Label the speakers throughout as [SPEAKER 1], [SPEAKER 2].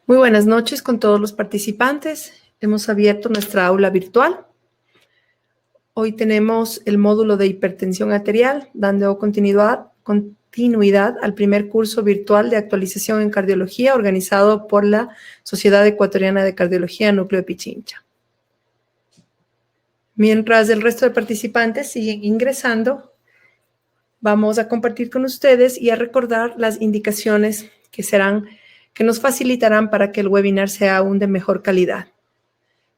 [SPEAKER 1] Muy buenas noches con todos los participantes. Hemos abierto nuestra aula virtual. Hoy tenemos el módulo de hipertensión arterial, dando continuidad al primer curso virtual de actualización en cardiología organizado por la Sociedad Ecuatoriana de Cardiología Núcleo de Pichincha. Mientras el resto de participantes siguen ingresando, vamos a compartir con ustedes y a recordar las indicaciones que nos facilitarán para que el webinar sea aún de mejor calidad.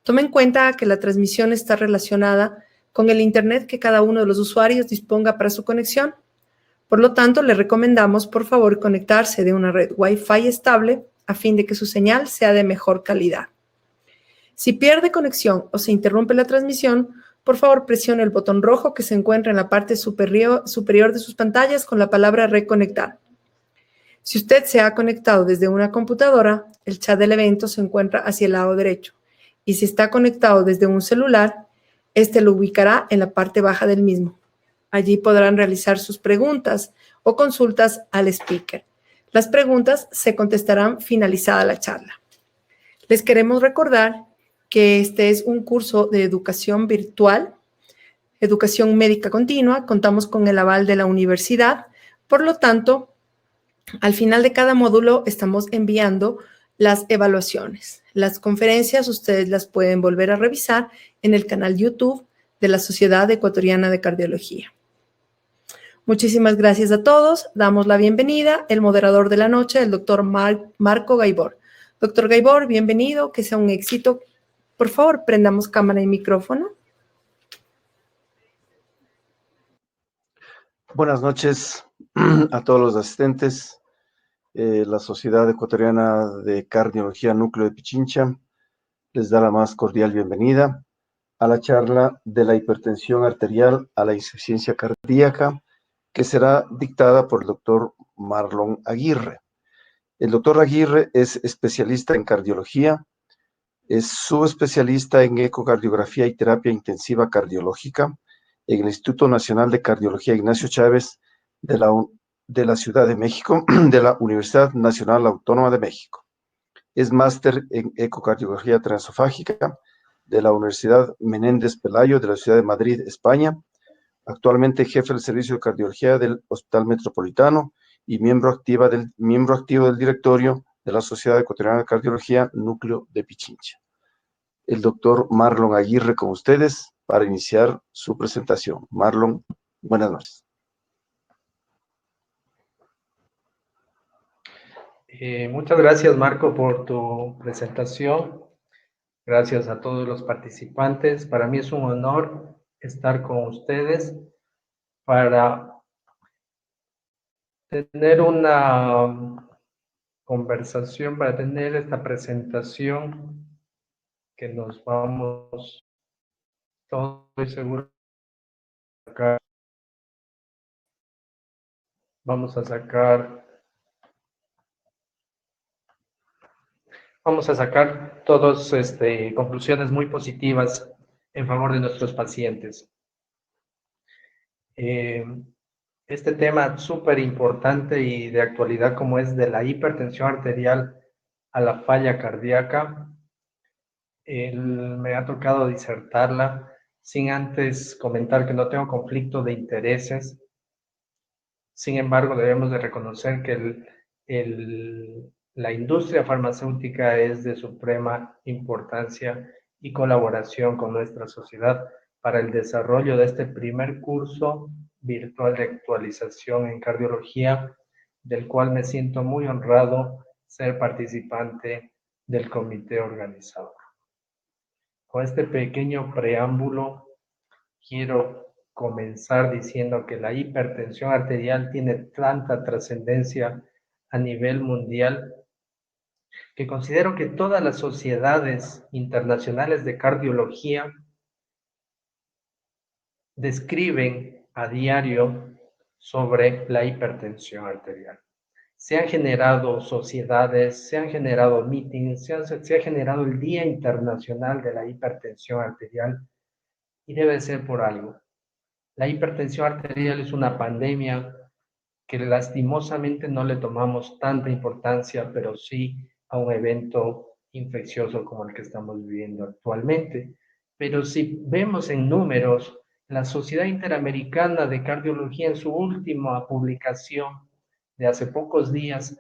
[SPEAKER 1] Tome en cuenta que la transmisión está relacionada con el Internet que cada uno de los usuarios disponga para su conexión. Por lo tanto, le recomendamos, por favor, conectarse de una red Wi-Fi estable a fin de que su señal sea de mejor calidad. Si pierde conexión o se interrumpe la transmisión, por favor, presione el botón rojo que se encuentra en la parte superior de sus pantallas con la palabra reconectar. Si usted se ha conectado desde una computadora, el chat del evento se encuentra hacia el lado derecho. Y si está conectado desde un celular, este lo ubicará en la parte baja del mismo. Allí podrán realizar sus preguntas o consultas al speaker. Las preguntas se contestarán finalizada la charla. Les queremos recordar que este es un curso de educación virtual, educación médica continua. Contamos con el aval de la universidad. Por lo tanto, al final de cada módulo estamos enviando las evaluaciones. Las conferencias ustedes las pueden volver a revisar en el canal YouTube de la Sociedad Ecuatoriana de Cardiología. Muchísimas gracias a todos. Damos la bienvenida. El moderador de la noche, el doctor Marco Gaibor. Doctor Gaibor, bienvenido. Que sea un éxito. Por favor, prendamos cámara y micrófono.
[SPEAKER 2] Buenas noches a todos los asistentes. La Sociedad Ecuatoriana de Cardiología Núcleo de Pichincha les da la más cordial bienvenida a la charla de la hipertensión arterial a la insuficiencia cardíaca, que será dictada por el doctor Marlon Aguirre. El doctor Aguirre es especialista en cardiología, es subespecialista en ecocardiografía y terapia intensiva cardiológica en el Instituto Nacional de Cardiología Ignacio Chávez de la Ciudad de México, de la Universidad Nacional Autónoma de México. Es máster en ecocardiografía transesofágica de la Universidad Menéndez Pelayo de la Ciudad de Madrid, España. Actualmente jefe del Servicio de Cardiología del Hospital Metropolitano y miembro activo del directorio de la Sociedad Ecuatoriana de Cardiología Núcleo de Pichincha. El doctor Marlon Aguirre con ustedes para iniciar su presentación. Marlon, buenas noches.
[SPEAKER 3] Muchas gracias, Marco, por tu presentación. Gracias a todos los participantes. Para mí es un honor estar con ustedes para tener una conversación, para tener esta presentación que nos vamos, estoy seguro, vamos a sacar todas conclusiones muy positivas en favor de nuestros pacientes. Este tema súper importante y de actualidad como es de la hipertensión arterial a la falla cardíaca, me ha tocado disertarla sin antes comentar que no tengo conflicto de intereses. Sin embargo, debemos de reconocer que la industria farmacéutica es de suprema importancia y colaboración con nuestra sociedad para el desarrollo de este primer curso virtual de actualización en cardiología, del cual me siento muy honrado ser participante del comité organizador. Con este pequeño preámbulo, quiero comenzar diciendo que la hipertensión arterial tiene tanta trascendencia a nivel mundial que considero que todas las sociedades internacionales de cardiología describen a diario sobre la hipertensión arterial. Se han generado sociedades, se han generado meetings, se ha generado el Día Internacional de la Hipertensión Arterial y debe ser por algo. La hipertensión arterial es una pandemia que lastimosamente no le tomamos tanta importancia, pero sí a un evento infeccioso como el que estamos viviendo actualmente. Pero si vemos en números, la Sociedad Interamericana de Cardiología en su última publicación de hace pocos días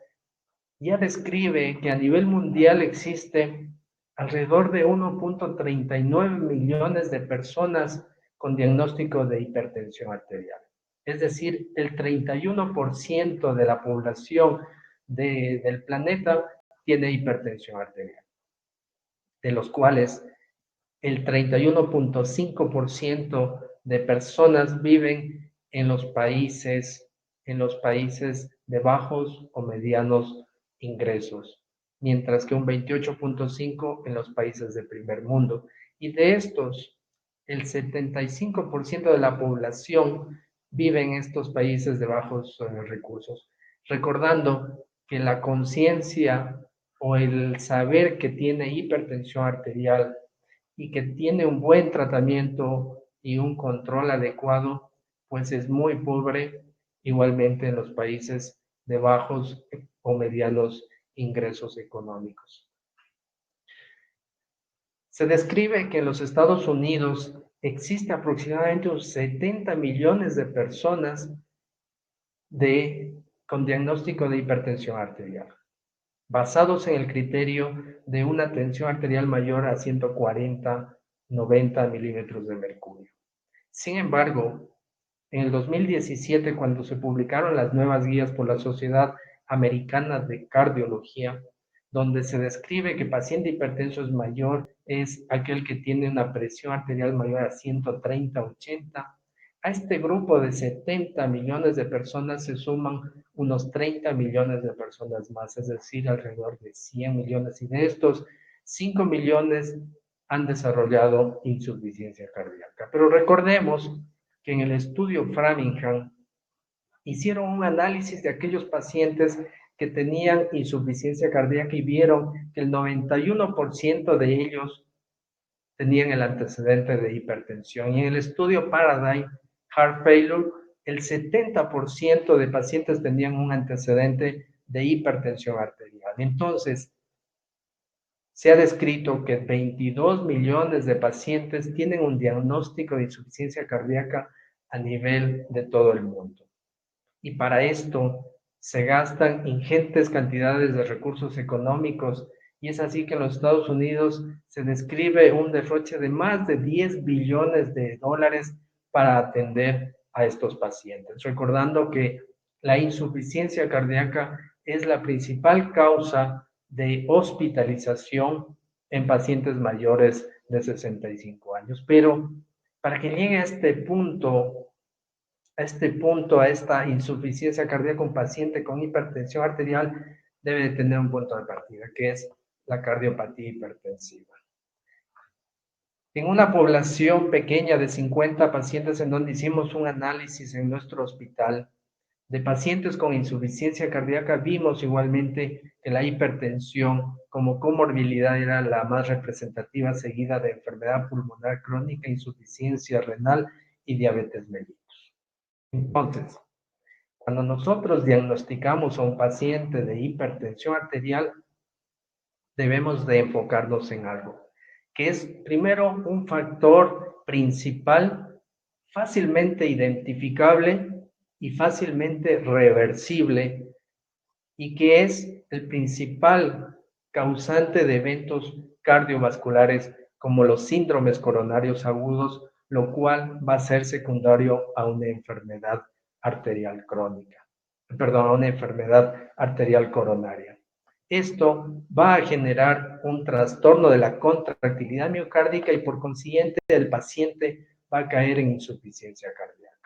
[SPEAKER 3] ya describe que a nivel mundial existe alrededor de 1.39 millones de personas con diagnóstico de hipertensión arterial. Es decir, el 31% de la población del planeta tiene hipertensión arterial, de los cuales el 31.5% de personas viven en los países de bajos o medianos ingresos, mientras que un 28.5% en los países de primer mundo. Y de estos, el 75% de la población vive en estos países de bajos recursos. Recordando que la conciencia o el saber que tiene hipertensión arterial y que tiene un buen tratamiento y un control adecuado, pues es muy pobre igualmente en los países de bajos o medianos ingresos económicos. Se describe que en los Estados Unidos existe aproximadamente unos 70 millones de personas con diagnóstico de hipertensión arterial, basados en el criterio de una tensión arterial mayor a 140-90 milímetros de mercurio. Sin embargo, en el 2017, cuando se publicaron las nuevas guías por la Sociedad Americana de Cardiología, donde se describe que paciente hipertenso es mayor, es aquel que tiene una presión arterial mayor a 130-80. A este grupo de 70 millones de personas se suman unos 30 millones de personas más, es decir, alrededor de 100 millones. Y de estos, 5 millones han desarrollado insuficiencia cardíaca. Pero recordemos que en el estudio Framingham hicieron un análisis de aquellos pacientes que tenían insuficiencia cardíaca y vieron que el 91% de ellos tenían el antecedente de hipertensión. Y en el estudio Paradigm Heart Failure, el 70% de pacientes tenían un antecedente de hipertensión arterial. Entonces, se ha descrito que 22 millones de pacientes tienen un diagnóstico de insuficiencia cardíaca a nivel de todo el mundo. Y para esto se gastan ingentes cantidades de recursos económicos, y es así que en los Estados Unidos se describe un derroche de más de 10 billones de dólares para atender a estos pacientes. Recordando que la insuficiencia cardíaca es la principal causa de hospitalización en pacientes mayores de 65 años. Pero para que llegue a este punto, a esta insuficiencia cardíaca, un paciente con hipertensión arterial debe de tener un punto de partida, que es la cardiopatía hipertensiva. En una población pequeña de 50 pacientes en donde hicimos un análisis en nuestro hospital de pacientes con insuficiencia cardíaca, vimos igualmente que la hipertensión como comorbilidad era la más representativa, seguida de enfermedad pulmonar crónica, insuficiencia renal y diabetes mellitus. Entonces, cuando nosotros diagnosticamos a un paciente de hipertensión arterial, debemos de enfocarnos en algo, que es primero un factor principal fácilmente identificable y fácilmente reversible, y que es el principal causante de eventos cardiovasculares como los síndromes coronarios agudos, lo cual va a ser secundario a una enfermedad arterial crónica, a una enfermedad arterial coronaria. Esto va a generar un trastorno de la contractilidad miocárdica y por consiguiente el paciente va a caer en insuficiencia cardíaca.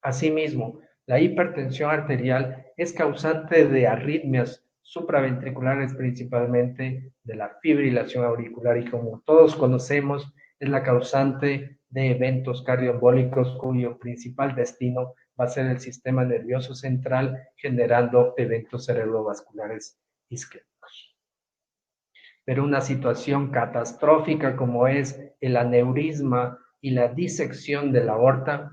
[SPEAKER 3] Asimismo, la hipertensión arterial es causante de arritmias supraventriculares, principalmente de la fibrilación auricular, y como todos conocemos, es la causante de eventos cardioembólicos cuyo principal destino va a ser el sistema nervioso central, generando eventos cerebrovasculares isquémicos. Pero una situación catastrófica como es el aneurisma y la disección de la aorta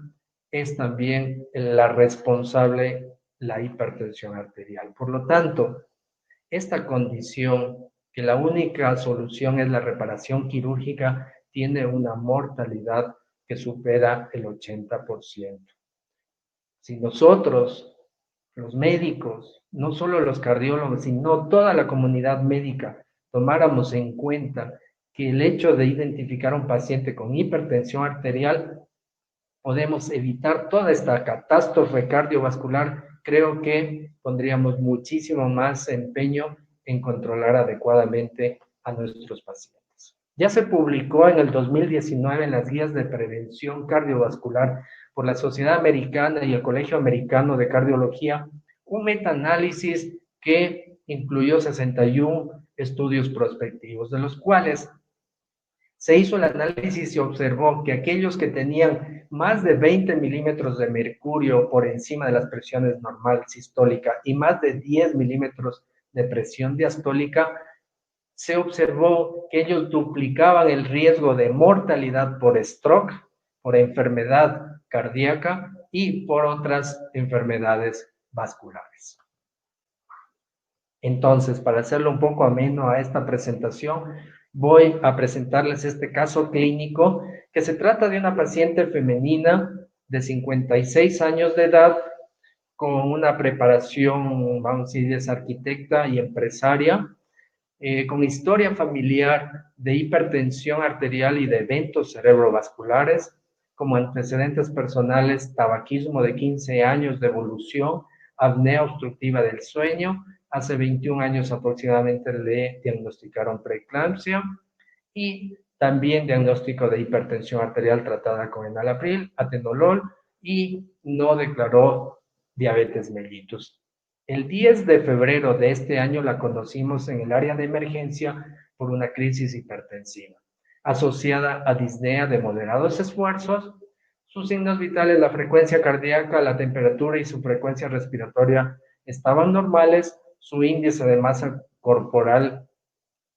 [SPEAKER 3] es también la responsable la hipertensión arterial. Por lo tanto, esta condición, que la única solución es la reparación quirúrgica, tiene una mortalidad que supera el 80%. Si nosotros, los médicos, no solo los cardiólogos, sino toda la comunidad médica, tomáramos en cuenta que el hecho de identificar a un paciente con hipertensión arterial, podemos evitar toda esta catástrofe cardiovascular, creo que pondríamos muchísimo más empeño en controlar adecuadamente a nuestros pacientes. Ya se publicó en el 2019 en las guías de prevención cardiovascular por la Sociedad Americana y el Colegio Americano de Cardiología un metaanálisis que incluyó 61 estudios prospectivos, de los cuales se hizo el análisis y observó que aquellos que tenían más de 20 milímetros de mercurio por encima de las presiones normal sistólica y más de 10 milímetros de presión diastólica, se observó que ellos duplicaban el riesgo de mortalidad por stroke, por enfermedad cardíaca y por otras enfermedades vasculares. Entonces, para hacerlo un poco ameno a esta presentación, voy a presentarles este caso clínico, que se trata de una paciente femenina de 56 años de edad, con una preparación, vamos a decir, es arquitecta y empresaria, con historia familiar de hipertensión arterial y de eventos cerebrovasculares, como antecedentes personales, tabaquismo de 15 años de evolución, apnea obstructiva del sueño. Hace 21 años aproximadamente le diagnosticaron preeclampsia y también diagnóstico de hipertensión arterial tratada con enalapril, atenolol, y no declaró diabetes mellitus. El 10 de febrero de este año la conocimos en el área de emergencia por una crisis hipertensiva, asociada a disnea de moderados esfuerzos. Sus signos vitales, la frecuencia cardíaca, la temperatura y su frecuencia respiratoria estaban normales. Su índice de masa corporal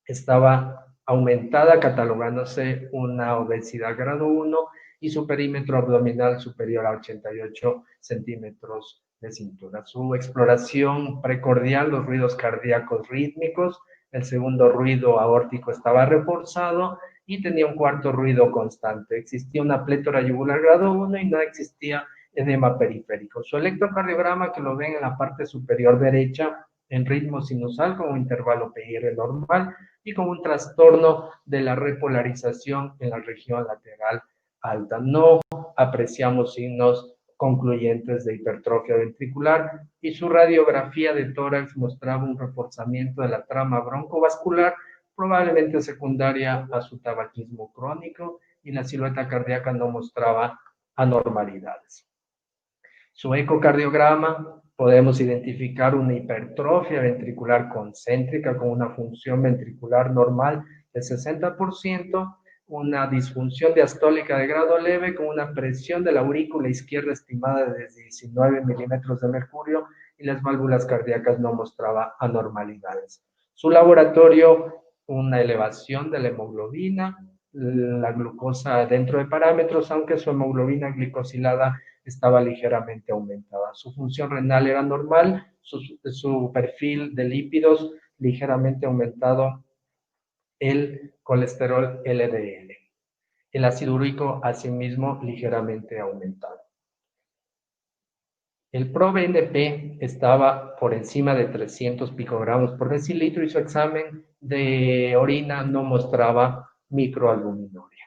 [SPEAKER 3] estaba aumentada, catalogándose una obesidad grado 1, y su perímetro abdominal superior a 88 centímetros de cintura. Su exploración precordial, los ruidos cardíacos rítmicos, el segundo ruido aórtico estaba reforzado y tenía un cuarto ruido constante. Existía una plétora yugular grado 1 y no existía edema periférico. Su electrocardiograma, que lo ven en la parte superior derecha, en ritmo sinusal con un intervalo PIR normal y con un trastorno de la repolarización en la región lateral alta. No apreciamos signos concluyentes de hipertrofia ventricular y su radiografía de tórax mostraba un reforzamiento de la trama broncovascular, probablemente secundaria a su tabaquismo crónico, y la silueta cardíaca no mostraba anormalidades. Su ecocardiograma, podemos identificar una hipertrofia ventricular concéntrica con una función ventricular normal del 60%, una disfunción diastólica de grado leve con una presión de la aurícula izquierda estimada de 19 milímetros de mercurio, y las válvulas cardíacas no mostraba anormalidades. Su laboratorio, una elevación de la hemoglobina, la glucosa dentro de parámetros, aunque su hemoglobina glicosilada estaba ligeramente aumentada. Su función renal era normal, su perfil de lípidos ligeramente aumentado, el colesterol LDL. El ácido úrico, asimismo, ligeramente aumentado. El ProBNP estaba por encima de 300 picogramos por decilitro y su examen de orina no mostraba microalbuminuria.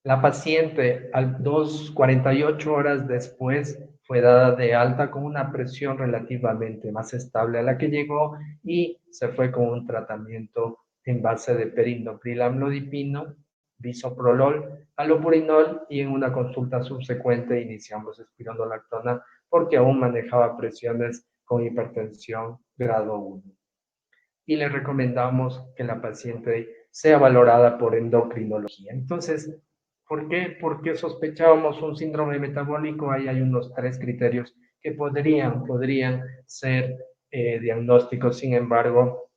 [SPEAKER 3] La paciente, 48 horas después, fue dada de alta con una presión relativamente más estable a la que llegó y se fue con un tratamiento en base de perindopril amlodipino, bisoprolol, allopurinol, y en una consulta subsecuente iniciamos espironolactona porque aún manejaba presiones con hipertensión grado 1. Y le recomendamos que la paciente sea valorada por endocrinología. Entonces, ¿por qué? Porque sospechábamos un síndrome metabólico. Ahí hay unos 3 criterios que podrían ser diagnósticos. Sin embargo,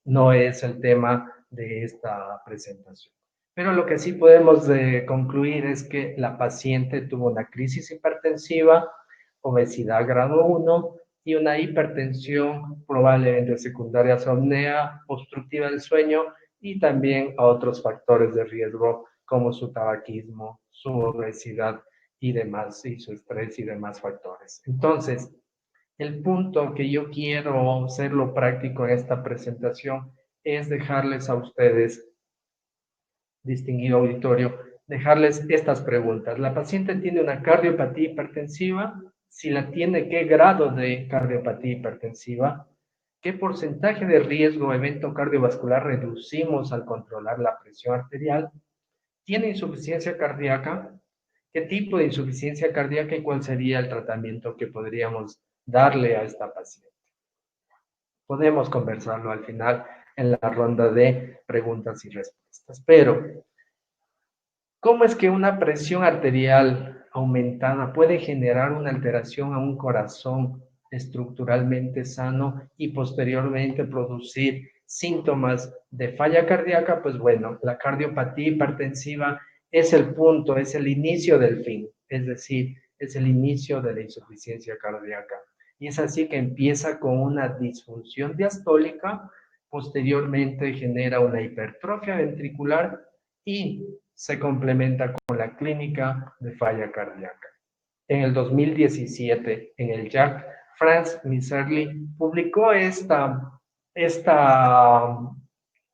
[SPEAKER 3] no es el tema de esta presentación. Pero lo que sí podemos concluir es que la paciente tuvo una crisis hipertensiva, obesidad grado 1, y una hipertensión probablemente secundaria a su apnea obstructiva del sueño y también a otros factores de riesgo como su tabaquismo, su obesidad y demás, y su estrés y demás factores. Entonces, el punto que yo quiero hacerlo práctico en esta presentación es dejarles a ustedes, distinguido auditorio, dejarles estas preguntas. ¿La paciente tiene una cardiopatía hipertensiva? Si la tiene, ¿qué grado de cardiopatía hipertensiva? ¿Qué porcentaje de riesgo o evento cardiovascular reducimos al controlar la presión arterial? ¿Tiene insuficiencia cardíaca? ¿Qué tipo de insuficiencia cardíaca y cuál sería el tratamiento que podríamos darle a esta paciente? Podemos conversarlo al final en la ronda de preguntas y respuestas. Pero, ¿cómo es que una presión arterial aumentada puede generar una alteración a un corazón estructuralmente sano y posteriormente producir síntomas de falla cardíaca? Pues bueno, la cardiopatía hipertensiva es el punto, es el inicio del fin, es decir, es el inicio de la insuficiencia cardíaca. Y es así que empieza con una disfunción diastólica, posteriormente genera una hipertrofia ventricular y se complementa con la clínica de falla cardíaca. En el 2017, en el JACC, Franz Misserli publicó esta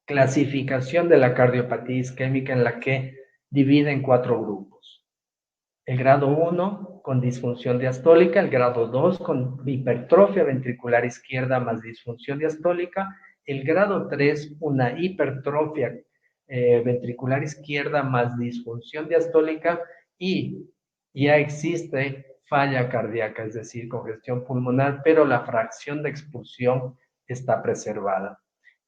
[SPEAKER 3] clasificación de la cardiopatía isquémica en la que divide en 4 grupos. El grado 1 con disfunción diastólica, el grado 2 con hipertrofia ventricular izquierda más disfunción diastólica, el grado 3 una hipertrofia ventricular izquierda más disfunción diastólica y ya existe falla cardíaca, es decir, congestión pulmonar, pero la fracción de expulsión está preservada.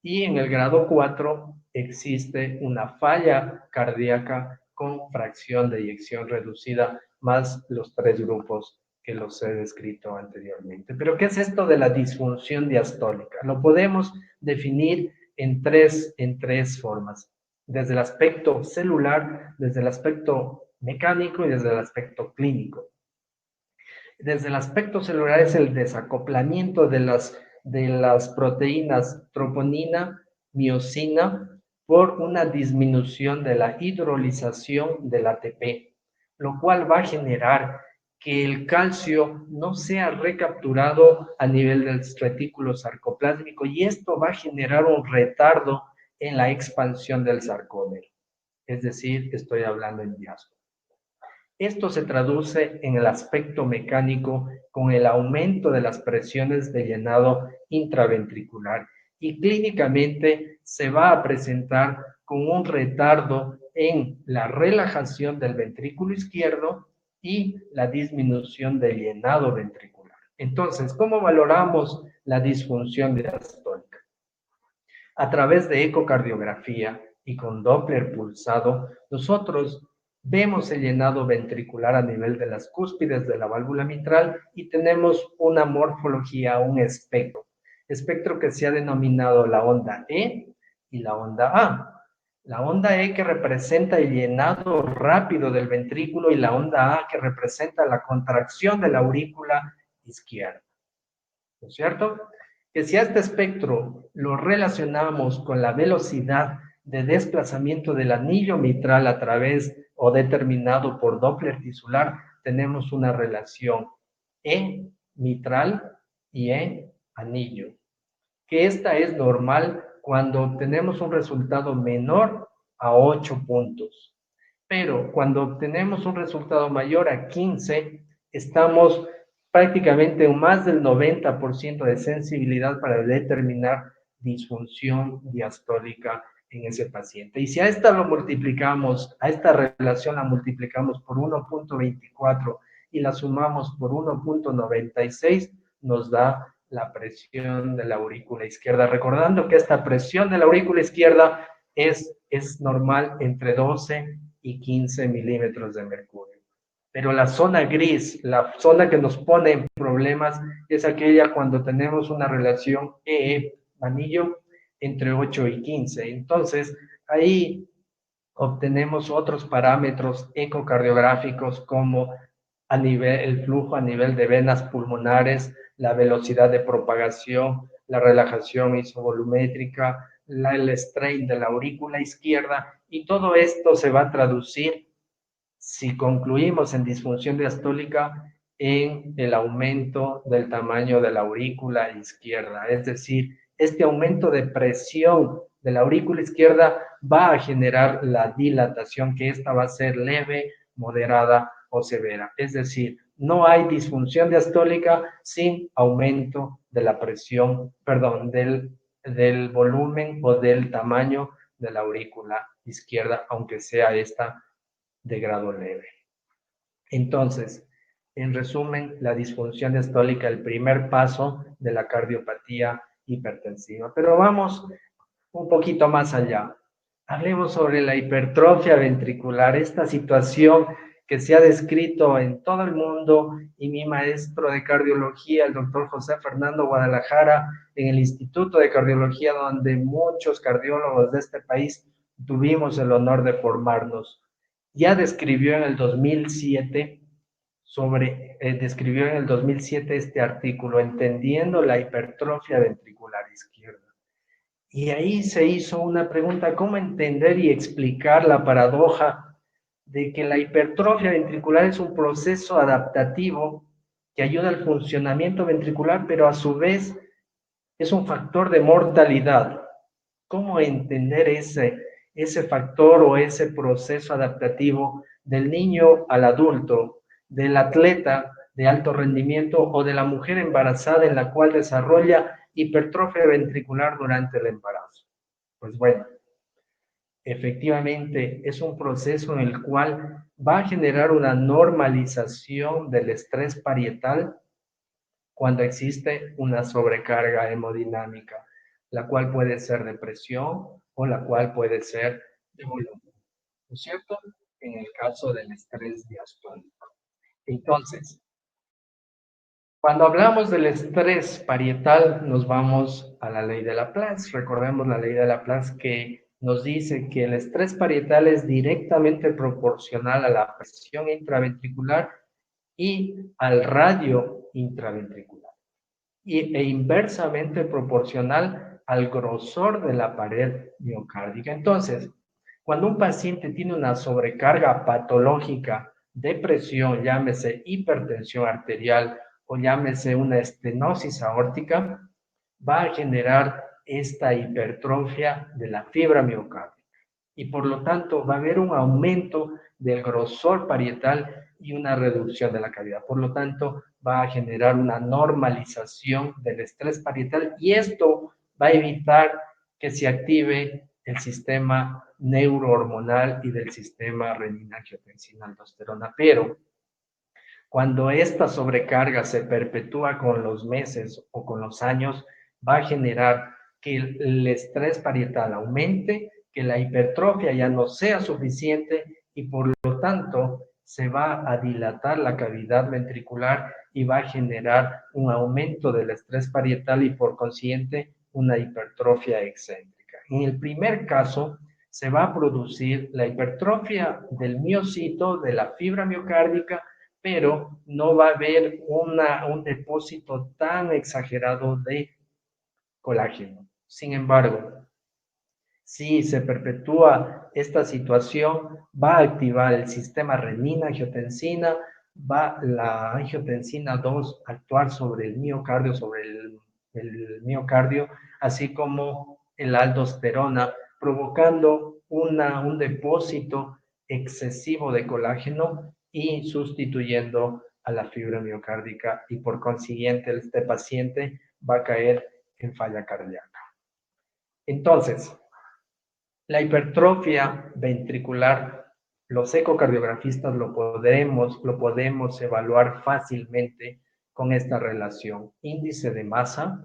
[SPEAKER 3] Y en el grado 4 existe una falla cardíaca con fracción de eyección reducida, más los 3 grupos que los he descrito anteriormente. Pero, ¿qué es esto de la disfunción diastólica? Lo podemos definir en tres formas. Desde el aspecto celular, desde el aspecto mecánico y desde el aspecto clínico. Desde el aspecto celular es el desacoplamiento de las proteínas troponina, miosina, por una disminución de la hidrolización del ATP, lo cual va a generar que el calcio no sea recapturado a nivel del retículo sarcoplásmico y esto va a generar un retardo en la expansión del sarcómero. Es decir, estoy hablando en diáspora. Esto se traduce en el aspecto mecánico con el aumento de las presiones de llenado intraventricular y clínicamente se va a presentar con un retardo en la relajación del ventrículo izquierdo y la disminución del llenado ventricular. Entonces, ¿cómo valoramos la disfunción diastólica? A través de ecocardiografía y con Doppler pulsado, nosotros vemos el llenado ventricular a nivel de las cúspides de la válvula mitral y tenemos una morfología, un espectro que se ha denominado la onda E y la onda A. La onda E que representa el llenado rápido del ventrículo y la onda A que representa la contracción de la aurícula izquierda. ¿No es cierto? Que si a este espectro lo relacionamos con la velocidad de desplazamiento del anillo mitral a través o determinado por Doppler tisular, tenemos una relación E mitral y E anillo, que esta es normal cuando tenemos un resultado menor a 8 puntos. Pero cuando obtenemos un resultado mayor a 15, estamos prácticamente en más del 90% de sensibilidad para determinar disfunción diastólica en ese paciente. Y si a esta lo multiplicamos, a esta relación la multiplicamos por 1.24 y la sumamos por 1.96, nos da la presión de la aurícula izquierda. Recordando que esta presión de la aurícula izquierda es normal entre 12 y 15 milímetros de mercurio. Pero la zona gris, la zona que nos pone en problemas, es aquella cuando tenemos una relación E-anillo entre 8 y 15. Entonces, ahí obtenemos otros parámetros ecocardiográficos como el flujo a nivel de venas pulmonares, la velocidad de propagación, la relajación isovolumétrica, el strain de la aurícula izquierda, y todo esto se va a traducir, si concluimos en disfunción diastólica, en el aumento del tamaño de la aurícula izquierda. Es decir, este aumento de presión de la aurícula izquierda va a generar la dilatación, que esta va a ser leve, moderada o severa. Es decir, no hay disfunción diastólica sin aumento de la presión, perdón, del volumen o del tamaño de la aurícula izquierda, aunque sea esta de grado leve. Entonces, en resumen, la disfunción diastólica, el primer paso de la cardiopatía hipertensiva. Pero vamos un poquito más allá. Hablemos sobre la hipertrofia ventricular, esta situación que se ha descrito en todo el mundo, y mi maestro de cardiología, el doctor José Fernando Guadalajara, en el Instituto de Cardiología, donde muchos cardiólogos de este país tuvimos el honor de formarnos, ya describió en el 2007 este artículo, Entendiendo la hipertrofia ventricular izquierda. Y ahí se hizo una pregunta: ¿cómo entender y explicar la paradoja de que la hipertrofia ventricular es un proceso adaptativo que ayuda al funcionamiento ventricular, pero a su vez es un factor de mortalidad? ¿Cómo entender ese factor o ese proceso adaptativo del niño al adulto, del atleta de alto rendimiento o de la mujer embarazada en la cual desarrolla hipertrofia ventricular durante el embarazo? Pues bueno, efectivamente es un proceso en el cual va a generar una normalización del estrés parietal cuando existe una sobrecarga hemodinámica, la cual puede ser de presión o la cual puede ser de volumen, ¿no es cierto? En el caso del estrés diastólico. Entonces, cuando hablamos del estrés parietal, nos vamos a la ley de Laplace. Recordemos la ley de Laplace, que nos dice que el estrés parietal es directamente proporcional a la presión intraventricular y al radio intraventricular, e inversamente proporcional al grosor de la pared miocárdica. Entonces, cuando un paciente tiene una sobrecarga patológica de presión, llámese hipertensión arterial o llámese una estenosis aórtica, va a generar esta hipertrofia de la fibra miocárdica, y por lo tanto va a haber un aumento del grosor parietal y una reducción de la cavidad. Por lo tanto, va a generar una normalización del estrés parietal, y esto va a evitar que se active el sistema neurohormonal y del sistema renina-angiotensina-aldosterona. Pero cuando esta sobrecarga se perpetúa con los meses o con los años, va a generar que el estrés parietal aumente, que la hipertrofia ya no sea suficiente, y por lo tanto se va a dilatar la cavidad ventricular y va a generar un aumento del estrés parietal y por consiguiente una hipertrofia excéntrica. En el primer caso se va a producir la hipertrofia del miocito, de la fibra miocárdica, pero no va a haber un depósito tan exagerado de colágeno. Sin embargo, si se perpetúa esta situación, va a activar el sistema renina-angiotensina, va la angiotensina 2 a actuar sobre el miocardio, así como la aldosterona, provocando un depósito excesivo de colágeno y sustituyendo a la fibra miocárdica, y por consiguiente este paciente va a caer en falla cardíaca. Entonces, la hipertrofia ventricular, los ecocardiografistas lo podemos evaluar fácilmente con esta relación: índice de masa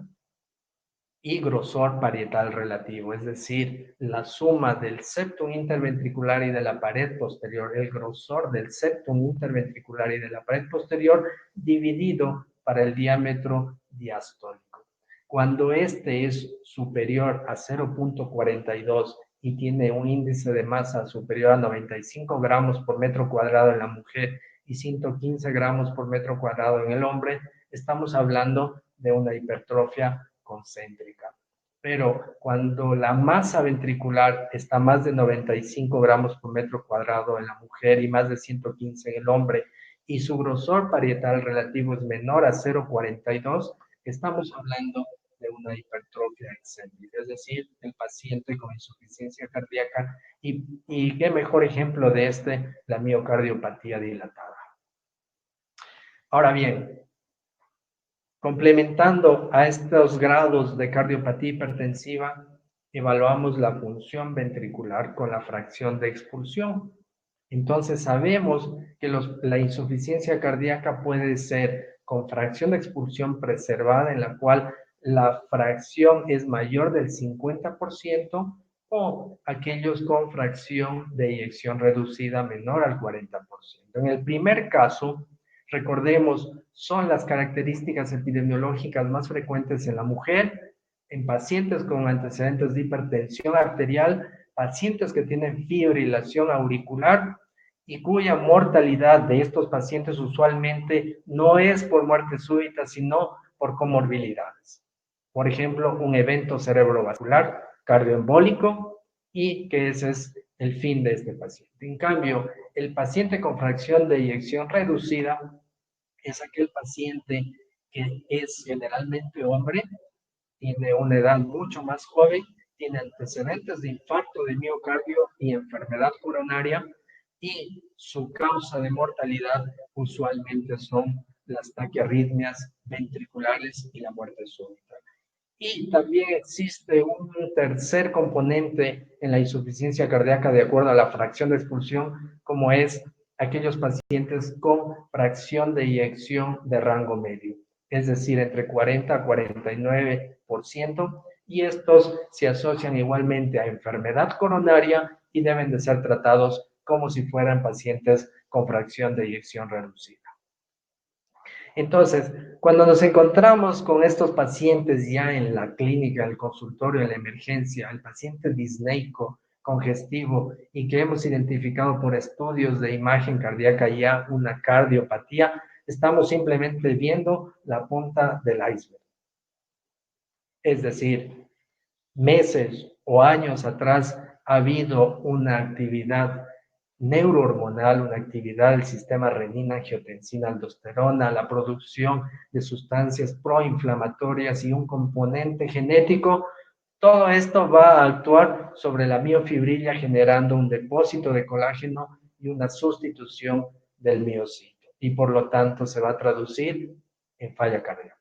[SPEAKER 3] y grosor parietal relativo, es decir, la suma del septum interventricular y de la pared posterior, el grosor del septum interventricular y de la pared posterior dividido para el diámetro diastólico. Cuando este es superior a 0.42 y tiene un índice de masa superior a 95 gramos por metro cuadrado en la mujer y 115 gramos por metro cuadrado en el hombre, estamos hablando de una hipertrofia concéntrica. Pero cuando la masa ventricular está más de 95 gramos por metro cuadrado en la mujer y más de 115 en el hombre, y su grosor parietal relativo es menor a 0,42, estamos hablando de una hipertrofia excéntrica, es decir, el paciente con insuficiencia cardíaca, y qué mejor ejemplo de la miocardiopatía dilatada. Ahora bien, complementando a estos grados de cardiopatía hipertensiva, evaluamos la función ventricular con la fracción de expulsión. Entonces sabemos que la insuficiencia cardíaca puede ser con fracción de expulsión preservada, en la cual la fracción es mayor del 50%, o aquellos con fracción de eyección reducida menor al 40%. En el primer caso, recordemos, son las características epidemiológicas más frecuentes en la mujer, en pacientes con antecedentes de hipertensión arterial, pacientes que tienen fibrilación auricular y cuya mortalidad de estos pacientes usualmente no es por muerte súbita, sino por comorbilidades. Por ejemplo, un evento cerebrovascular cardioembólico, y que ese es el fin de este paciente. En cambio, el paciente con fracción de eyección reducida es aquel paciente que es generalmente hombre, tiene una edad mucho más joven, tiene antecedentes de infarto de miocardio y enfermedad coronaria, y su causa de mortalidad usualmente son las taquiarritmias ventriculares y la muerte súbita. Y también existe un tercer componente en la insuficiencia cardíaca de acuerdo a la fracción de expulsión, como es aquellos pacientes con fracción de eyección de rango medio, es decir, entre 40 a 49%, y estos se asocian igualmente a enfermedad coronaria y deben de ser tratados como si fueran pacientes con fracción de eyección reducida. Entonces, cuando nos encontramos con estos pacientes ya en la clínica, en el consultorio, en la emergencia, el paciente disneico, congestivo, y que hemos identificado por estudios de imagen cardíaca ya una cardiopatía, estamos simplemente viendo la punta del iceberg. Es decir, meses o años atrás ha habido una actividad neurohormonal, una actividad del sistema renina, angiotensina, aldosterona, la producción de sustancias proinflamatorias y un componente genético. Todo esto va a actuar sobre la miofibrila, generando un depósito de colágeno y una sustitución del miocito, y por lo tanto se va a traducir en falla cardíaca.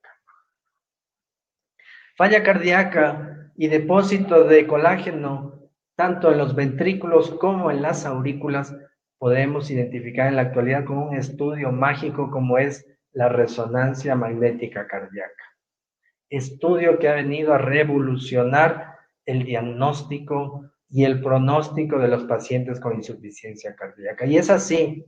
[SPEAKER 3] Falla cardíaca y depósito de colágeno tanto en los ventrículos como en las aurículas podemos identificar en la actualidad con un estudio mágico como es la resonancia magnética cardíaca. Estudio que ha venido a revolucionar el diagnóstico y el pronóstico de los pacientes con insuficiencia cardíaca. Y es así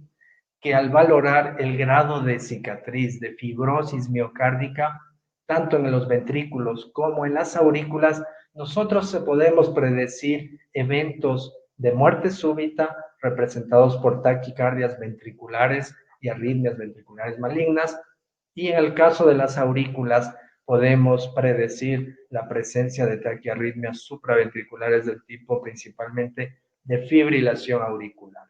[SPEAKER 3] que al valorar el grado de cicatriz, de fibrosis miocárdica, tanto en los ventrículos como en las aurículas, nosotros podemos predecir eventos de muerte súbita representados por taquicardias ventriculares y arritmias ventriculares malignas, y en el caso de las aurículas podemos predecir la presencia de taquiarritmias supraventriculares del tipo principalmente de fibrilación auricular.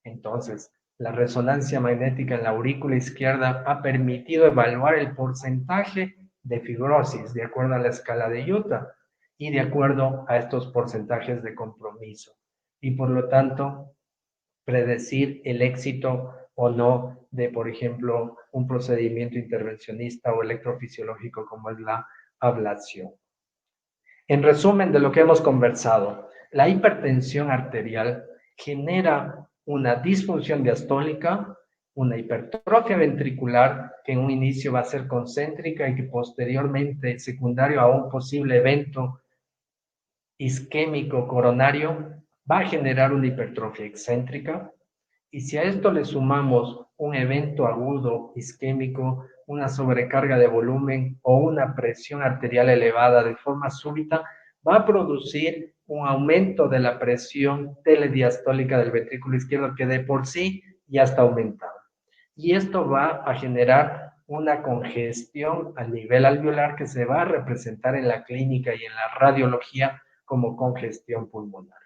[SPEAKER 3] Entonces, la resonancia magnética en la aurícula izquierda ha permitido evaluar el porcentaje de fibrosis de acuerdo a la escala de Utah y de acuerdo a estos porcentajes de compromiso, y por lo tanto predecir el éxito o no de, por ejemplo, un procedimiento intervencionista o electrofisiológico como es la ablación. En resumen de lo que hemos conversado, la hipertensión arterial genera una disfunción diastólica, una hipertrofia ventricular que en un inicio va a ser concéntrica y que posteriormente, secundario a un posible evento isquémico coronario, va a generar una hipertrofia excéntrica. Y si a esto le sumamos un evento agudo isquémico, una sobrecarga de volumen o una presión arterial elevada de forma súbita, va a producir un aumento de la presión telediastólica del ventrículo izquierdo que de por sí ya está aumentada. Y esto va a generar una congestión a nivel alveolar que se va a representar en la clínica y en la radiología como congestión pulmonar.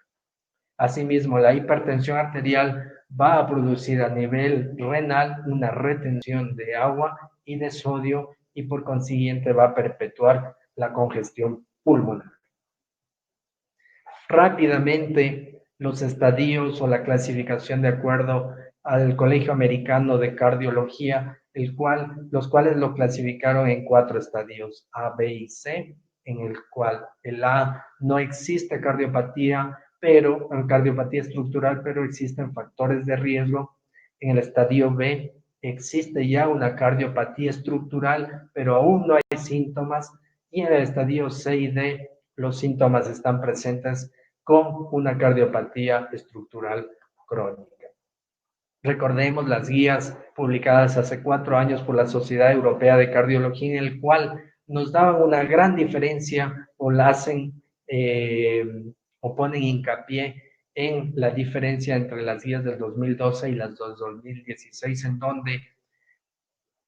[SPEAKER 3] Asimismo, la hipertensión arterial va a producir a nivel renal una retención de agua y de sodio y por consiguiente va a perpetuar la congestión pulmonar. Rápidamente, los estadios o la clasificación de acuerdo al Colegio Americano de Cardiología, los cuales lo clasificaron en 4 estadios, A, B y C, en el cual el A no existe cardiopatía estructural, pero existen factores de riesgo. En el estadio B existe ya una cardiopatía estructural, pero aún no hay síntomas. Y en el estadio C y D los síntomas están presentes con una cardiopatía estructural crónica. Recordemos las guías publicadas hace 4 años por la Sociedad Europea de Cardiología, en el cual nos daban una gran diferencia o ponen hincapié en la diferencia entre las guías del 2012 y las del 2016, en donde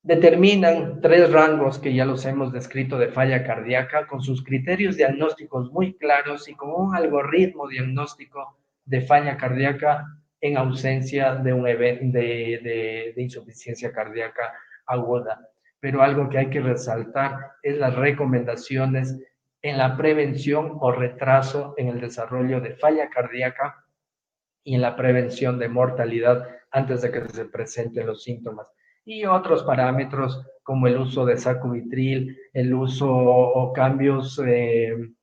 [SPEAKER 3] determinan 3 rangos que ya los hemos descrito de falla cardíaca, con sus criterios diagnósticos muy claros y con un algoritmo diagnóstico de falla cardíaca en ausencia de un evento de insuficiencia cardíaca aguda. Pero algo que hay que resaltar es las recomendaciones en la prevención o retraso en el desarrollo de falla cardíaca y en la prevención de mortalidad antes de que se presenten los síntomas. Y otros parámetros como el uso de sacubitril, el uso o cambios en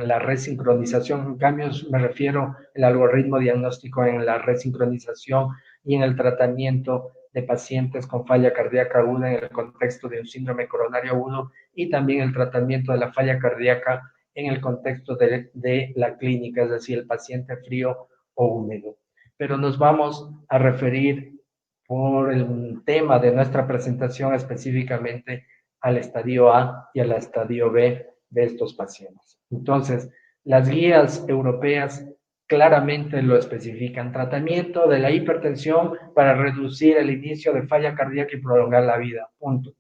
[SPEAKER 3] la resincronización. Cambios, me refiero al algoritmo diagnóstico en la resincronización y en el tratamiento de pacientes con falla cardíaca aguda en el contexto de un síndrome coronario agudo, y también el tratamiento de la falla cardíaca en el contexto de la clínica, es decir, el paciente frío o húmedo. Pero nos vamos a referir por el tema de nuestra presentación específicamente al estadio A y al estadio B de estos pacientes. Entonces, las guías europeas claramente lo especifican: tratamiento de la hipertensión para reducir el inicio de falla cardíaca y prolongar la vida, punto.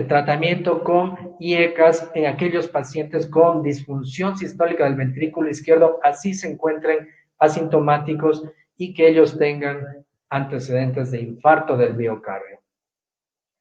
[SPEAKER 3] Tratamiento con IECAS en aquellos pacientes con disfunción sistólica del ventrículo izquierdo, así se encuentren asintomáticos y que ellos tengan antecedentes de infarto del miocardio.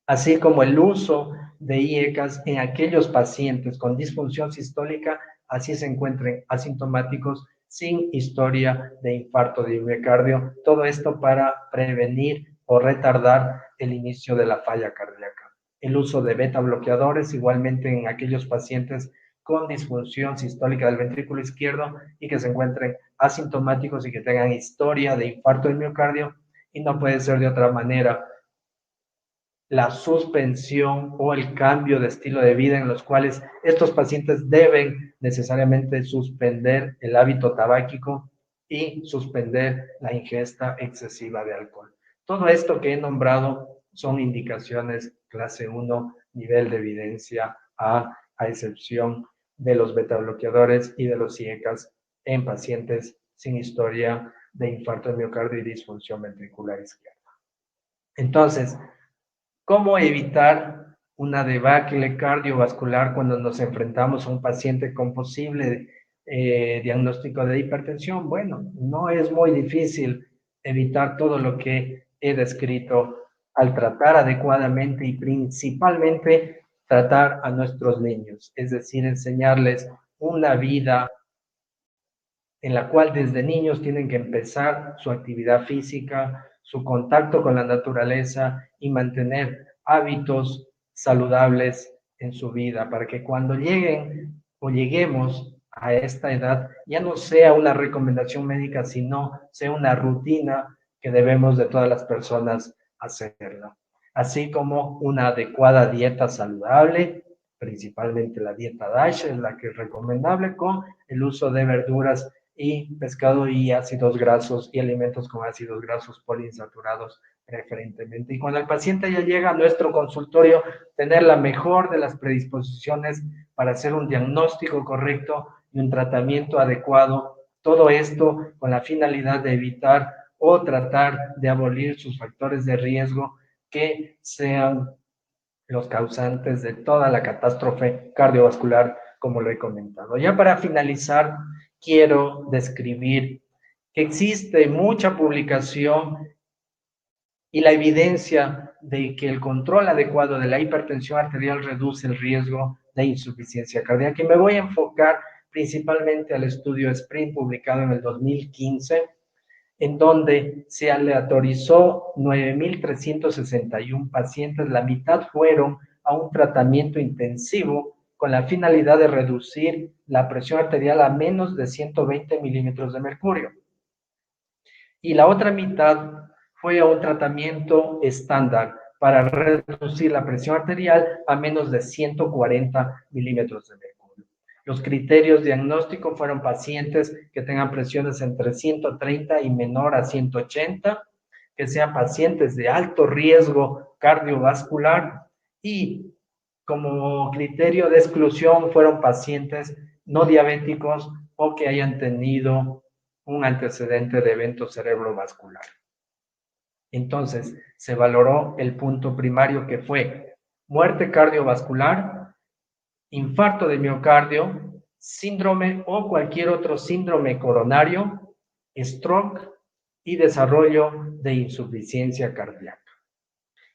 [SPEAKER 3] Así como el uso de IECAS en aquellos pacientes con disfunción sistólica, así se encuentren asintomáticos sin historia de infarto de miocardio. Todo esto para prevenir o retardar el inicio de la falla cardíaca. El uso de beta bloqueadores igualmente en aquellos pacientes con disfunción sistólica del ventrículo izquierdo y que se encuentren asintomáticos y que tengan historia de infarto del miocardio. Y no puede ser de otra manera la suspensión o el cambio de estilo de vida, en los cuales estos pacientes deben necesariamente suspender el hábito tabáquico y suspender la ingesta excesiva de alcohol. Todo esto que he nombrado son indicaciones clase 1, nivel de evidencia A excepción de los betabloqueadores y de los IECAS en pacientes sin historia de infarto de miocardio y disfunción ventricular izquierda. Entonces, ¿cómo evitar una debacle cardiovascular cuando nos enfrentamos a un paciente con posible diagnóstico de hipertensión? Bueno, no es muy difícil evitar todo lo que he descrito al tratar adecuadamente y principalmente tratar a nuestros niños, es decir, enseñarles una vida en la cual desde niños tienen que empezar su actividad física, su contacto con la naturaleza y mantener hábitos saludables en su vida, para que cuando lleguen o lleguemos a esta edad ya no sea una recomendación médica, sino sea una rutina que debemos de todas las personas hacerla. Así como una adecuada dieta saludable, principalmente la dieta DASH es la que es recomendable, con el uso de verduras y pescado y ácidos grasos y alimentos con ácidos grasos poliinsaturados preferentemente. Y cuando el paciente ya llega a nuestro consultorio, tener la mejor de las predisposiciones para hacer un diagnóstico correcto y un tratamiento adecuado. Todo esto con la finalidad de evitar o tratar de abolir sus factores de riesgo que sean los causantes de toda la catástrofe cardiovascular, como lo he comentado. Ya para finalizar, quiero describir que existe mucha publicación y la evidencia de que el control adecuado de la hipertensión arterial reduce el riesgo de insuficiencia cardíaca. Y me voy a enfocar principalmente al estudio SPRINT publicado en el 2015, en donde se aleatorizó 9.361 pacientes, la mitad fueron a un tratamiento intensivo con la finalidad de reducir la presión arterial a menos de 120 milímetros de mercurio. Y la otra mitad fue a un tratamiento estándar para reducir la presión arterial a menos de 140 milímetros de mercurio. Los criterios diagnósticos fueron pacientes que tengan presiones entre 130 y menor a 180, que sean pacientes de alto riesgo cardiovascular y como criterio de exclusión fueron pacientes no diabéticos o que hayan tenido un antecedente de evento cerebrovascular. Entonces, se valoró el punto primario que fue muerte cardiovascular, infarto de miocardio, síndrome o cualquier otro síndrome coronario, stroke y desarrollo de insuficiencia cardíaca.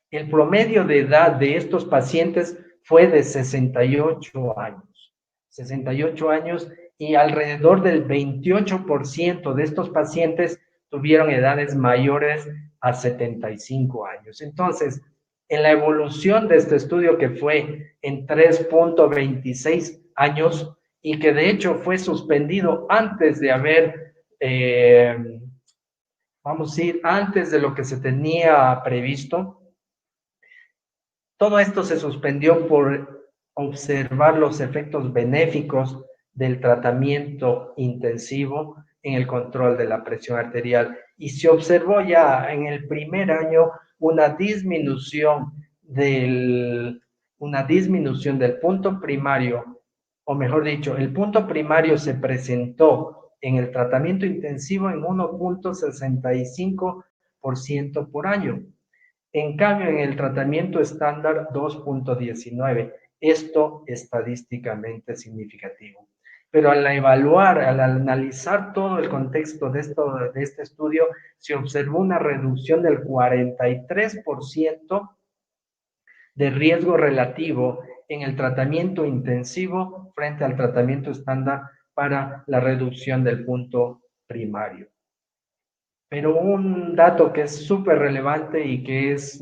[SPEAKER 3] El promedio de edad de estos pacientes fue de 68 años. 68 años y alrededor del 28% de estos pacientes tuvieron edades mayores a 75 años. Entonces, en la evolución de este estudio que fue en 3.26 años y que de hecho fue suspendido antes de haber, vamos a ir, antes de lo que se tenía previsto, todo esto se suspendió por observar los efectos benéficos del tratamiento intensivo en el control de la presión arterial y se observó ya en el primer año una disminución del punto primario, o mejor dicho, el punto primario se presentó en el tratamiento intensivo en 1.65% por año. En cambio, en el tratamiento estándar 2.19, esto estadísticamente significativo. Pero al evaluar, al analizar todo el contexto de este estudio, se observó una reducción del 43% de riesgo relativo en el tratamiento intensivo frente al tratamiento estándar para la reducción del punto primario. Pero un dato que es súper relevante y que es,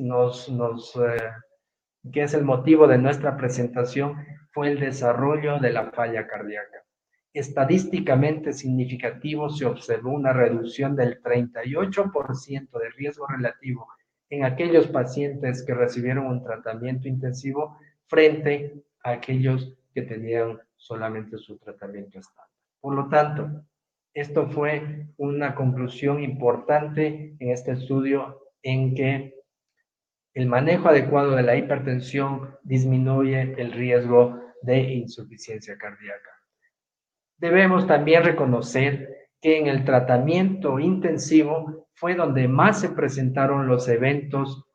[SPEAKER 3] que es el motivo de nuestra presentación fue el desarrollo de la falla cardíaca. Estadísticamente significativo se observó una reducción del 38% de riesgo relativo en aquellos pacientes que recibieron un tratamiento intensivo frente a aquellos que tenían solamente su tratamiento estándar. Por lo tanto, esto fue una conclusión importante en este estudio en que el manejo adecuado de la hipertensión disminuye el riesgo de insuficiencia cardíaca. Debemos también reconocer que en el tratamiento intensivo fue donde más se presentaron los eventos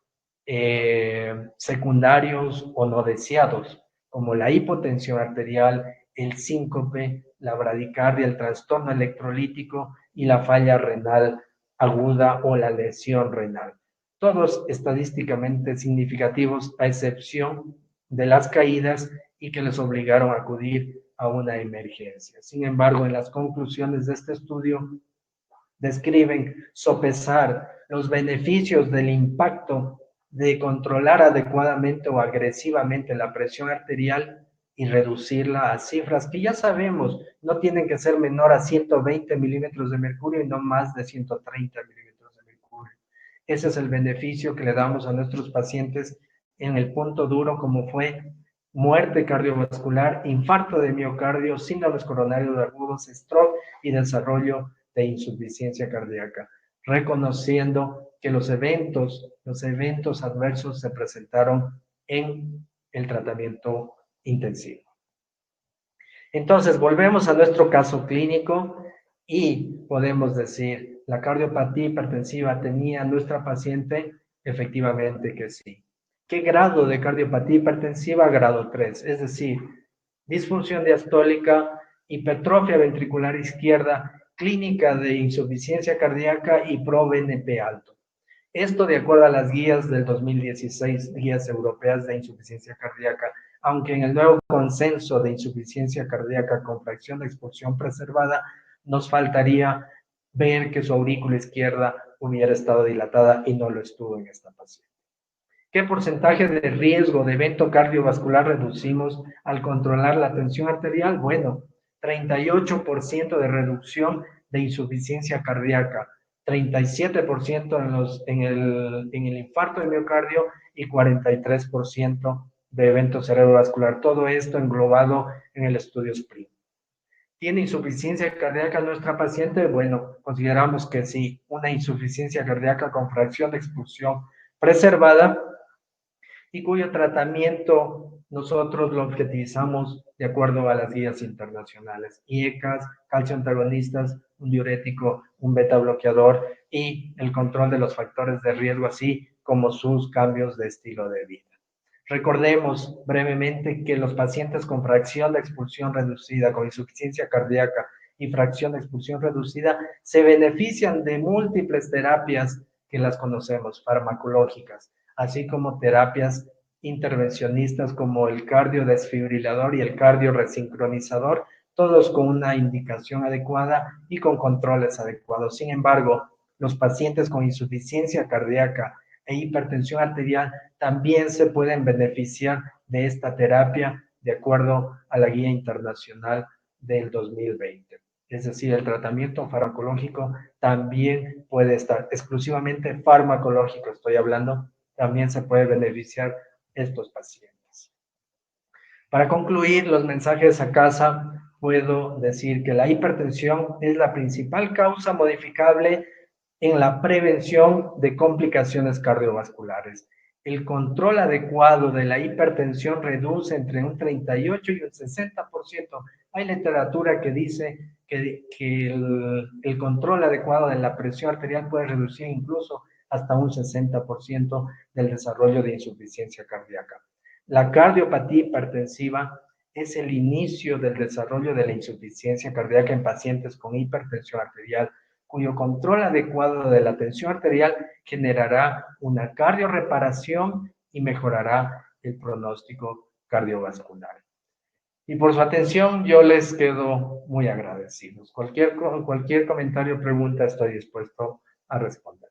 [SPEAKER 3] secundarios o no deseados, como la hipotensión arterial, el síncope, la bradicardia, el trastorno electrolítico y la falla renal aguda o la lesión renal. Todos estadísticamente significativos a excepción de las caídas y que les obligaron a acudir a una emergencia. Sin embargo, en las conclusiones de este estudio describen sopesar los beneficios del impacto de controlar adecuadamente o agresivamente la presión arterial y reducirla a cifras que ya sabemos no tienen que ser menor a 120 milímetros de mercurio y no más de 130 milímetros de mercurio. Ese es el beneficio que le damos a nuestros pacientes en el punto duro, como fue muerte cardiovascular, infarto de miocardio, síndromes coronarios agudos, stroke y desarrollo de insuficiencia cardíaca, reconociendo que los eventos adversos se presentaron en el tratamiento intensivo. Entonces, volvemos a nuestro caso clínico y podemos decir, la cardiopatía hipertensiva tenía nuestra paciente Efectivamente que sí. ¿Qué grado de cardiopatía hipertensiva? Grado 3, es decir, disfunción diastólica, hipertrofia ventricular izquierda, clínica de insuficiencia cardíaca y pro-BNP alto. Esto de acuerdo a las guías del 2016, guías europeas de insuficiencia cardíaca, aunque en el nuevo consenso de insuficiencia cardíaca con fracción de expulsión preservada, nos faltaría ver que su aurícula izquierda hubiera estado dilatada y no lo estuvo en esta paciente. ¿Qué porcentaje de riesgo de evento cardiovascular reducimos al controlar la tensión arterial? Bueno, 38% de reducción de insuficiencia cardíaca, 37% en el infarto de miocardio y 43% de evento cerebrovascular. Todo esto englobado en el estudio SPRINT. ¿Tiene insuficiencia cardíaca nuestra paciente? Bueno, consideramos que sí, una insuficiencia cardíaca con fracción de expulsión preservada y cuyo tratamiento nosotros lo objetivizamos de acuerdo a las guías internacionales. IECAS, calcio antagonistas, un diurético, un beta bloqueador y el control de los factores de riesgo, así como sus cambios de estilo de vida. Recordemos brevemente que los pacientes con fracción de expulsión reducida, con insuficiencia cardíaca y fracción de expulsión reducida, se benefician de múltiples terapias que las conocemos, farmacológicas, así como terapias intervencionistas como el cardiodesfibrilador y el cardioresincronizador, todos con una indicación adecuada y con controles adecuados. Sin embargo, los pacientes con insuficiencia cardíaca e hipertensión arterial también se pueden beneficiar de esta terapia de acuerdo a la guía internacional del 2020. Es decir, el tratamiento farmacológico también puede estar exclusivamente farmacológico, estoy hablando, también se puede beneficiar estos pacientes. Para concluir los mensajes a casa, puedo decir que la hipertensión es la principal causa modificable en la prevención de complicaciones cardiovasculares. El control adecuado de la hipertensión reduce entre un 38 y un 60%. Hay literatura que dice que el control adecuado de la presión arterial puede reducir incluso hasta un 60% del desarrollo de insuficiencia cardíaca. La cardiopatía hipertensiva es el inicio del desarrollo de la insuficiencia cardíaca en pacientes con hipertensión arterial, cuyo control adecuado de la tensión arterial generará una cardiorreparación y mejorará el pronóstico cardiovascular. Y por su atención, yo les quedo muy agradecidos. Cualquier comentario o pregunta estoy dispuesto a responder.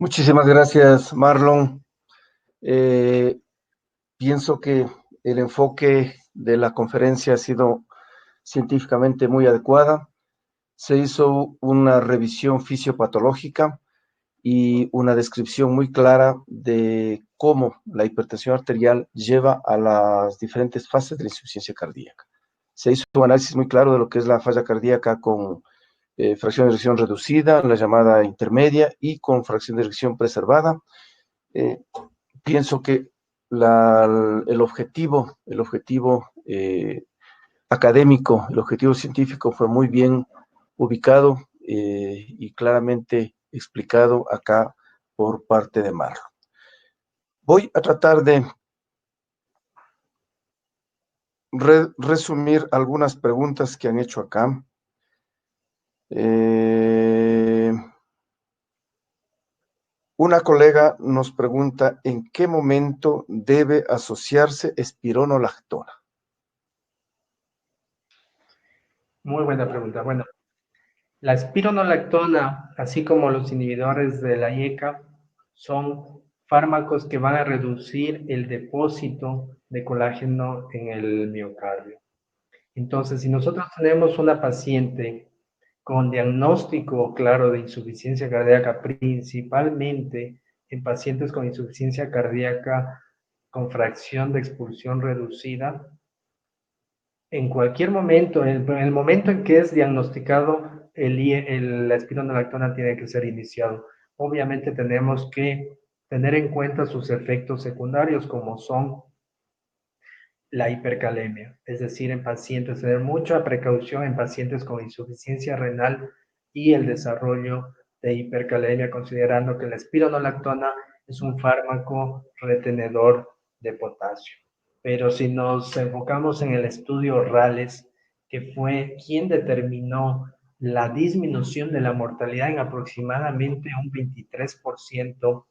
[SPEAKER 2] Muchísimas gracias, Marlon. Pienso que el enfoque de la conferencia ha sido científicamente muy adecuada. Se hizo una revisión fisiopatológica y una descripción muy clara de cómo la hipertensión arterial lleva a las diferentes fases de la insuficiencia cardíaca. Se hizo un análisis muy claro de lo que es la falla cardíaca con fracción de erección reducida, la llamada intermedia, y con fracción de erección preservada. Pienso que el objetivo académico, el objetivo científico fue muy bien ubicado y claramente explicado acá por parte de Marlon. Voy a tratar de resumir algunas preguntas que han hecho acá. Una colega nos pregunta en qué momento debe asociarse espironolactona.
[SPEAKER 3] Muy buena pregunta. Bueno, la espironolactona, así como los inhibidores de la IECA, son fármacos que van a reducir el depósito de colágeno en el miocardio. Entonces, si nosotros tenemos una paciente con diagnóstico claro de insuficiencia cardíaca, principalmente en pacientes con insuficiencia cardíaca con fracción de expulsión reducida, en cualquier momento, en el momento en que es diagnosticado, la espironolactona tiene que ser iniciado. Obviamente tenemos que tener en cuenta sus efectos secundarios, como son la hipercalemia, es decir, en pacientes, tener mucha precaución en pacientes con insuficiencia renal y el desarrollo de hipercalemia, considerando que la espironolactona es un fármaco retenedor de potasio. Pero si nos enfocamos en el estudio RALES, que fue quien determinó la disminución de la mortalidad en aproximadamente un 23%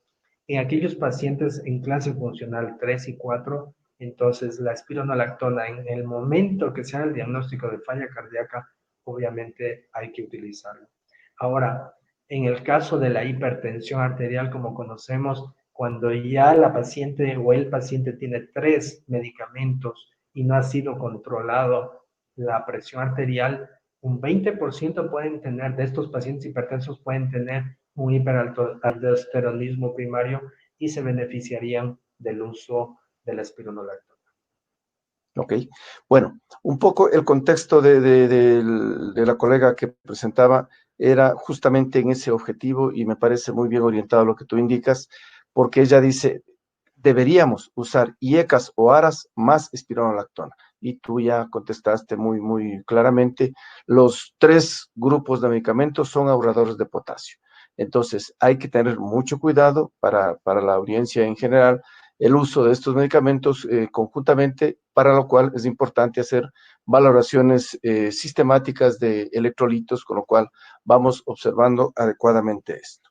[SPEAKER 3] en aquellos pacientes en clase funcional 3 y 4, entonces la espironolactona en el momento que se haga el diagnóstico de falla cardíaca, obviamente hay que utilizarlo. Ahora, en el caso de la hipertensión arterial, como conocemos, cuando ya la paciente o el paciente tiene 3 medicamentos y no ha sido controlado la presión arterial, un 20% pueden tener, de estos pacientes hipertensos pueden tener un hiperaldosteronismo primario y se beneficiarían del uso de la espironolactona.
[SPEAKER 2] Ok, bueno, un poco el contexto de la colega que presentaba era justamente en ese objetivo y me parece muy bien orientado lo que tú indicas, porque ella dice, deberíamos usar IECAS o ARAS más espironolactona. Y tú ya contestaste muy claramente, los 3 grupos de medicamentos son ahorradores de potasio. Entonces, hay que tener mucho cuidado para la audiencia en general, el uso de estos medicamentos conjuntamente, para lo cual es importante hacer valoraciones sistemáticas de electrolitos, con lo cual vamos observando adecuadamente esto.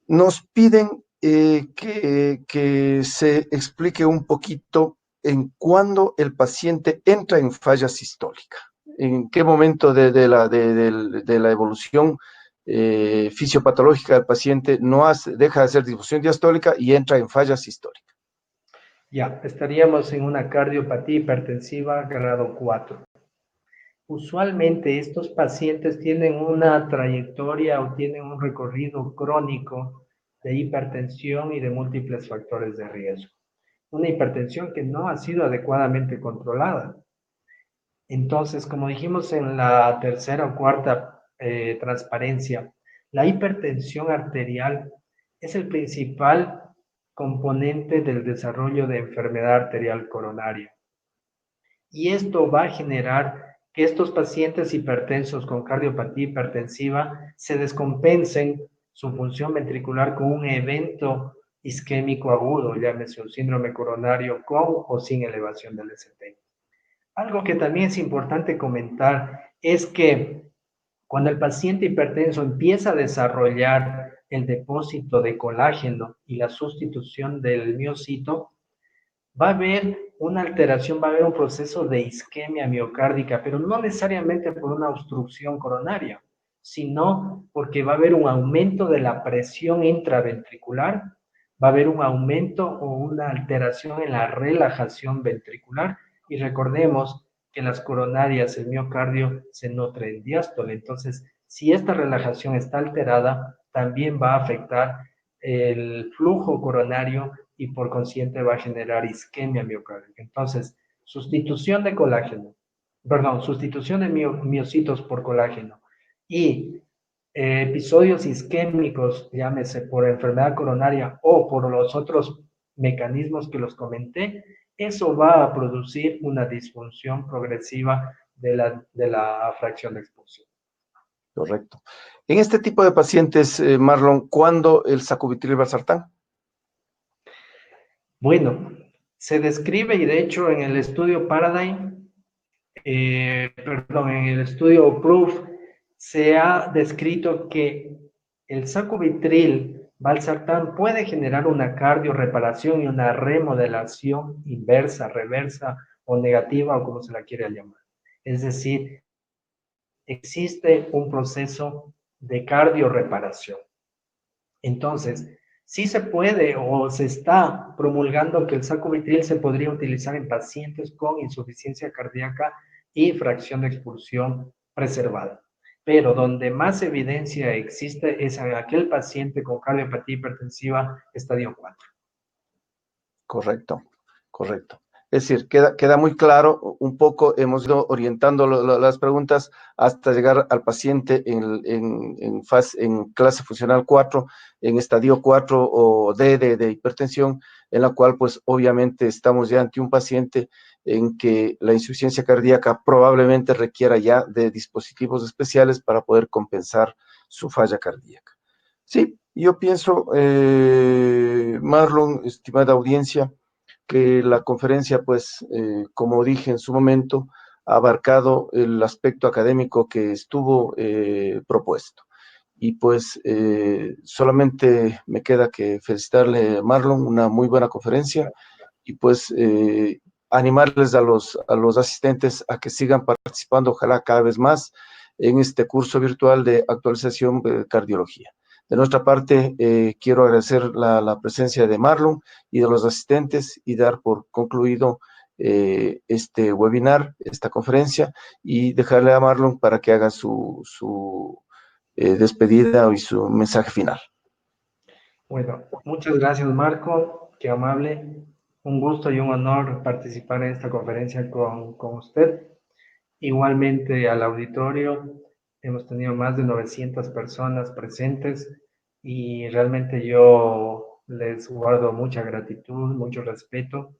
[SPEAKER 2] Nos piden que se explique un poquito en cuándo el paciente entra en falla sistólica, en qué momento de la evolución fisiopatológica del paciente deja de hacer disfunción diastólica y entra en falla sistólica.
[SPEAKER 3] Ya, estaríamos en una cardiopatía hipertensiva grado 4. Usualmente estos pacientes tienen una trayectoria o tienen un recorrido crónico de hipertensión y de múltiples factores de riesgo. Una hipertensión que no ha sido adecuadamente controlada. Entonces, como dijimos en la tercera o cuarta transparencia, la hipertensión arterial es el principal componente del desarrollo de enfermedad arterial coronaria. Y esto va a generar que estos pacientes hipertensos con cardiopatía hipertensiva se descompensen su función ventricular con un evento isquémico agudo, llámese un síndrome coronario con o sin elevación del ST. Algo que también es importante comentar es que cuando el paciente hipertenso empieza a desarrollar el depósito de colágeno y la sustitución del miocito, va a haber una alteración, va a haber un proceso de isquemia miocárdica, pero no necesariamente por una obstrucción coronaria, sino porque va a haber un aumento de la presión intraventricular, va a haber un aumento o una alteración en la relajación ventricular, y recordemos que las coronarias, el miocardio, se nutre en diástole. Entonces, si esta relajación está alterada, también va a afectar el flujo coronario y por consiguiente va a generar isquemia miocárdica. Entonces, sustitución de colágeno, sustitución de miocitos por colágeno y episodios isquémicos, llámese por enfermedad coronaria o por los otros mecanismos que los comenté, eso va a producir una disfunción progresiva de la fracción de expulsión.
[SPEAKER 2] Correcto. En este tipo de pacientes, Marlon, ¿cuándo el sacubitril/valsartán?
[SPEAKER 3] Bueno, se describe y de hecho en el estudio Paradigm, en el estudio Proof, se ha descrito que el sacubitril/valsartán puede generar una cardiorreparación y una remodelación inversa, reversa o negativa o como se la quiera llamar. Es decir, existe un proceso de cardiorreparación. Entonces, sí se puede o se está promulgando que el sacubitril se podría utilizar en pacientes con insuficiencia cardíaca y fracción de expulsión preservada. Pero donde más evidencia existe es en aquel paciente con cardiopatía hipertensiva estadio 4.
[SPEAKER 2] Correcto, correcto. Es decir, queda muy claro, un poco hemos ido orientando las preguntas hasta llegar al paciente en clase funcional 4, en estadio 4 o D de hipertensión, en la cual pues obviamente estamos ya ante un paciente en que la insuficiencia cardíaca probablemente requiera ya de dispositivos especiales para poder compensar su falla cardíaca. Sí, yo pienso, Marlon, estimada audiencia, que la conferencia, pues, como dije en su momento, ha abarcado el aspecto académico que estuvo propuesto. Y pues solamente me queda que felicitarle, Marlon, una muy buena conferencia y pues animarles a los asistentes a que sigan participando, ojalá cada vez más, en este curso virtual de actualización de cardiología. De nuestra parte, quiero agradecer la presencia de Marlon y de los asistentes y dar por concluido este webinar, esta conferencia, y dejarle a Marlon para que haga su despedida y su mensaje final.
[SPEAKER 3] Bueno, muchas gracias, Marco, qué amable. Un gusto y un honor participar en esta conferencia con usted. Igualmente al auditorio, hemos tenido más de 900 personas presentes y realmente yo les guardo mucha gratitud, mucho respeto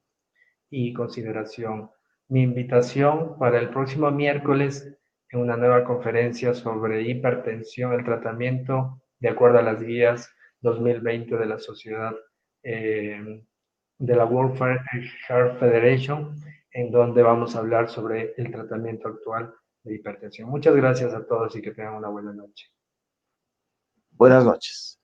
[SPEAKER 3] y consideración. Mi invitación para el próximo miércoles en una nueva conferencia sobre hipertensión, el tratamiento de acuerdo a las guías 2020 de la Sociedad de la World Heart Federation, en donde vamos a hablar sobre el tratamiento actual de hipertensión. Muchas gracias a todos y que tengan una buena noche.
[SPEAKER 2] Buenas noches.